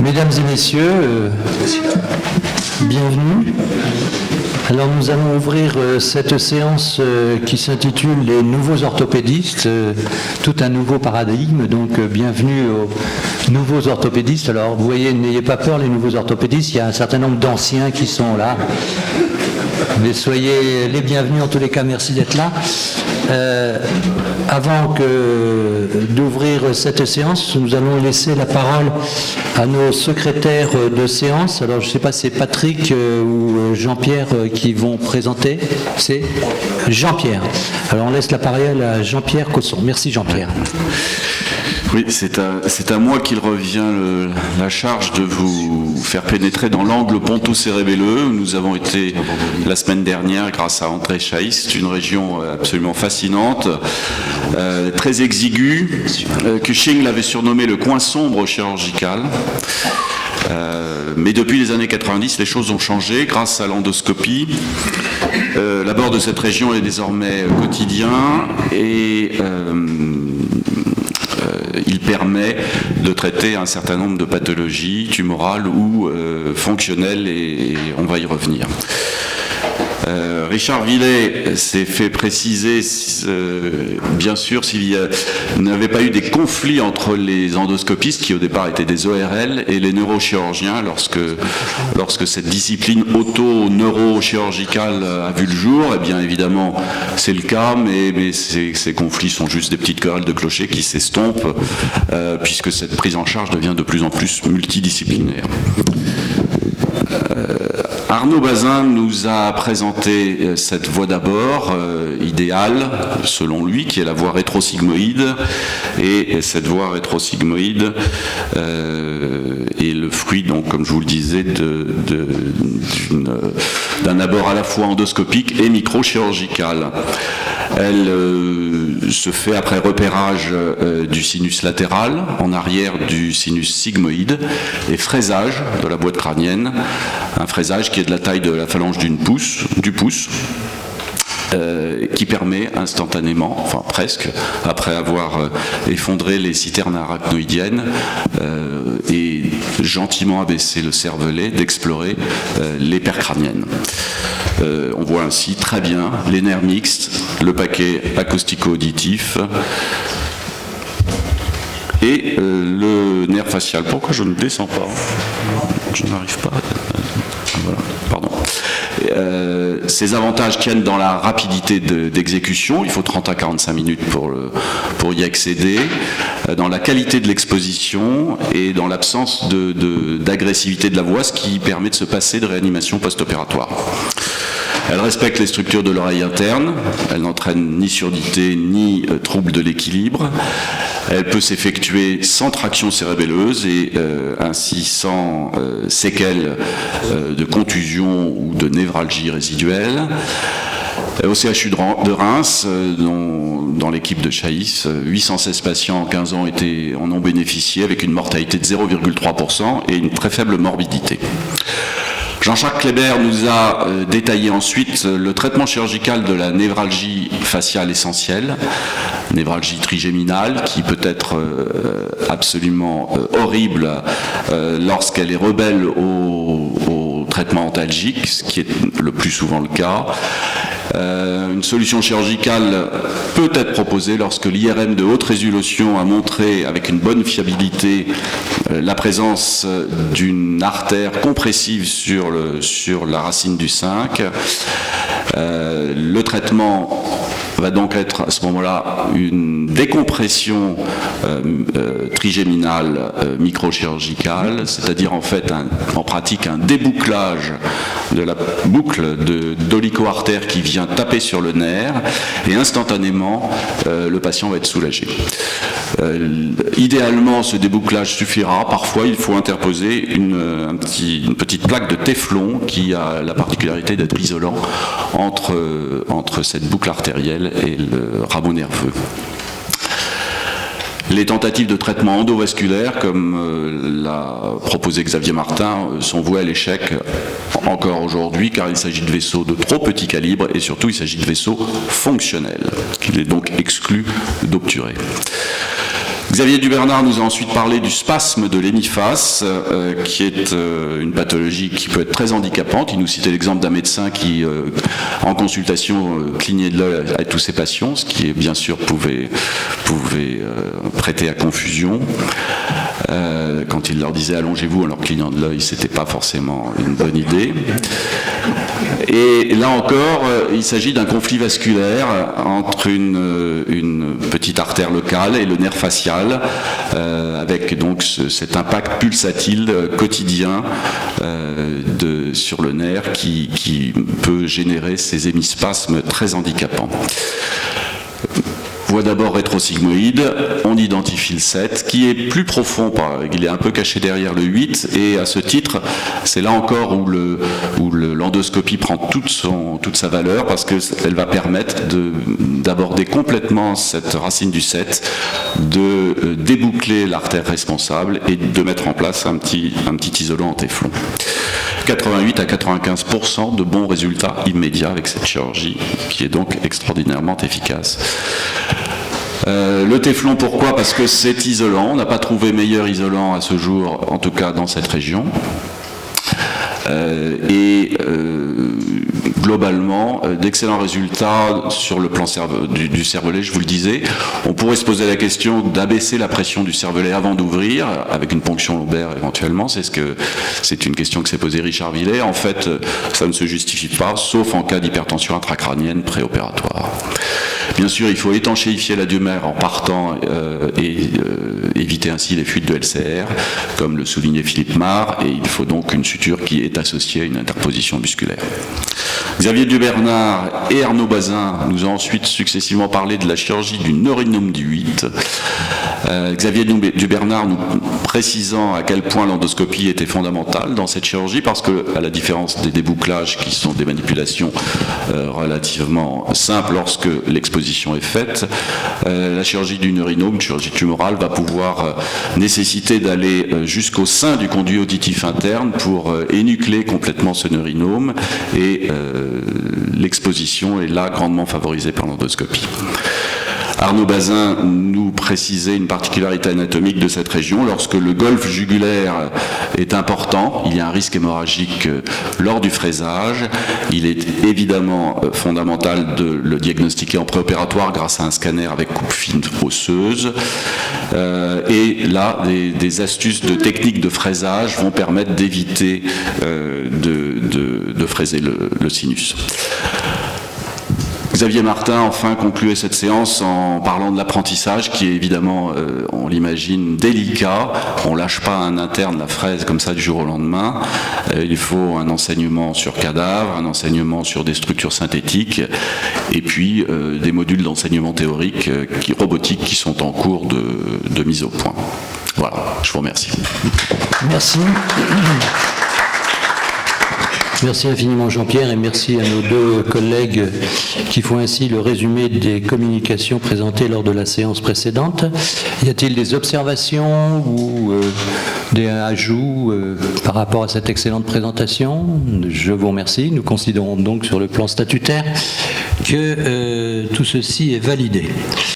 Mesdames et messieurs, bienvenue. Alors nous allons ouvrir cette séance qui s'intitule « Les nouveaux orthopédistes », tout un nouveau paradigme, donc bienvenue aux nouveaux orthopédistes. Alors vous voyez, n'ayez pas peur les nouveaux orthopédistes, il y a un certain nombre d'anciens qui sont là. Mais soyez les bienvenus, en tous les cas, merci d'être là. Avant d'ouvrir cette séance, nous allons laisser la parole à nos secrétaires de séance. Alors, je ne sais pas si c'est Patrick ou Jean-Pierre qui vont présenter. C'est Jean-Pierre. Alors, on laisse la parole à Jean-Pierre Cosson. Merci, Jean-Pierre. Oui, c'est à moi qu'il revient la charge de vous faire pénétrer dans l'angle ponto-cérébelleux. Nous avons été la semaine dernière grâce à André Chaïs. C'est une région absolument fascinante, très exiguë. Cushing l'avait surnommé le coin sombre chirurgical. Mais depuis les années 90, les choses ont changé grâce à l'endoscopie. L'abord de cette région est désormais quotidien et il permet de traiter un certain nombre de pathologies tumorales ou fonctionnelles et on va y revenir. Richard Villet s'est fait préciser, bien sûr, s'il n'avait pas eu des conflits entre les endoscopistes, qui au départ étaient des ORL, et les neurochirurgiens, lorsque cette discipline auto-neurochirurgicale a vu le jour. Eh bien, évidemment, c'est le cas, mais ces conflits sont juste des petites querelles de clocher qui s'estompent, puisque cette prise en charge devient de plus en plus multidisciplinaire. Arnaud Bazin nous a présenté cette voie d'abord, idéale, selon lui, qui est la voie rétrosigmoïde. Et cette voie rétrosigmoïde est le fruit, donc, comme je vous le disais, d'un abord à la fois endoscopique et microchirurgical. Elle se fait après repérage du sinus latéral, en arrière du sinus sigmoïde, et fraisage de la boîte crânienne, un fraisage qui est de la taille de la phalange du pouce, qui permet instantanément, enfin presque, après avoir effondré les citernes arachnoïdiennes et gentiment abaissé le cervelet, d'explorer les paires crâniennes. On voit ainsi très bien les nerfs mixtes, le paquet acoustico-auditif et le nerf facial. Pourquoi je ne descends pas? Je n'arrive pas. Voilà, pardon. Ces avantages tiennent dans la rapidité d'exécution, il faut 30 à 45 minutes pour y accéder, dans la qualité de l'exposition et dans l'absence d'agressivité de la voix, ce qui permet de se passer de réanimation post-opératoire. Elle respecte les structures de l'oreille interne, elle n'entraîne ni surdité ni trouble de l'équilibre. Elle peut s'effectuer sans traction cérébelleuse et ainsi sans séquelles de contusion ou de névralgie résiduelle. Au CHU de Reims, dans l'équipe de Chaïs, 816 patients en 15 ans en ont bénéficié avec une mortalité de 0,3% et une très faible morbidité. Jean-Jacques Kléber nous a détaillé ensuite le traitement chirurgical de la névralgie faciale essentielle, névralgie trigéminale, qui peut être absolument horrible lorsqu'elle est rebelle au traitement antalgique, ce qui est le plus souvent le cas. Une solution chirurgicale peut être proposée lorsque l'IRM de haute résolution a montré avec une bonne fiabilité la présence d'une artère compressive sur la racine du 5. Le traitement va donc être à ce moment-là une décompression trigéminale microchirurgicale, c'est-à-dire en fait en pratique un débouclage de la boucle d'olico-artère qui vient taper sur le nerf et instantanément le patient va être soulagé. Idéalement, ce débouclage suffira. Parfois, il faut interposer une petite plaque de téflon qui a la particularité d'être isolant entre cette boucle artérielle et le rameau nerveux. Les tentatives de traitement endovasculaire, comme l'a proposé Xavier Martin, sont vouées à l'échec encore aujourd'hui, car il s'agit de vaisseaux de trop petit calibre et surtout il s'agit de vaisseaux fonctionnels, qu'il est donc exclu d'obturer. Xavier Dubernard nous a ensuite parlé du spasme de l'hémiphase, qui est une pathologie qui peut être très handicapante. Il nous citait l'exemple d'un médecin qui, en consultation, clignait de l'œil à tous ses patients, ce qui, bien sûr, pouvait prêter à confusion. Quand il leur disait « allongez-vous » en leur clignant de l'œil, c'était pas forcément une bonne idée. Et là encore, il s'agit d'un conflit vasculaire entre une petite artère locale et le nerf facial, avec donc cet impact pulsatile quotidien sur le nerf qui peut générer ces hémispasmes très handicapants. Voie d'abord rétrosigmoïde, on identifie le 7, qui est plus profond, il est un peu caché derrière le 8, et à ce titre, c'est là encore où l'endoscopie prend toute sa valeur, parce qu'elle va permettre d'aborder complètement cette racine du 7, de déboucler l'artère responsable et de mettre en place un petit isolant en téflon. 88 à 95% de bons résultats immédiats avec cette chirurgie, qui est donc extraordinairement efficace. Le téflon, pourquoi? Parce que c'est isolant. On n'a pas trouvé meilleur isolant à ce jour, en tout cas dans cette région. Globalement, d'excellents résultats sur le plan du cervelet, je vous le disais. On pourrait se poser la question d'abaisser la pression du cervelet avant d'ouvrir, avec une ponction lombaire éventuellement. C'est une question que s'est posée Richard Villet. En fait, ça ne se justifie pas, sauf en cas d'hypertension intracrânienne préopératoire. Bien sûr, il faut étanchéifier la diumère en partant et éviter ainsi les fuites de LCR, comme le soulignait Philippe Marr, et il faut donc une suture qui est associée à une interposition musculaire. Xavier Dubernard et Arnaud Bazin nous ont ensuite successivement parlé de la chirurgie du neurinome du 8. Xavier Dubernard nous précisant à quel point l'endoscopie était fondamentale dans cette chirurgie, parce que, à la différence des débouclages qui sont des manipulations relativement simples lorsque l'exposition est faite, la chirurgie du neurinome, chirurgie tumorale, va pouvoir nécessiter d'aller jusqu'au sein du conduit auditif interne pour énucléer complètement ce neurinome, et l'exposition est là grandement favorisée par l'endoscopie. Arnaud Bazin nous précisait une particularité anatomique de cette région. Lorsque le golfe jugulaire est important, il y a un risque hémorragique lors du fraisage. Il est évidemment fondamental de le diagnostiquer en préopératoire grâce à un scanner avec coupe fine osseuse. Et là, des astuces de technique de fraisage vont permettre d'éviter de fraiser le sinus. Xavier Martin, enfin, concluait cette séance en parlant de l'apprentissage, qui est évidemment, on l'imagine, délicat. On lâche pas un interne la fraise comme ça du jour au lendemain. Il faut un enseignement sur cadavre, un enseignement sur des structures synthétiques, et puis des modules d'enseignement théorique robotique qui sont en cours de mise au point. Voilà, je vous remercie. Merci. Merci infiniment Jean-Pierre, et merci à nos deux collègues qui font ainsi le résumé des communications présentées lors de la séance précédente. Y a-t-il des observations ou des ajouts par rapport à cette excellente présentation? Je vous remercie. Nous considérons donc sur le plan statutaire que tout ceci est validé.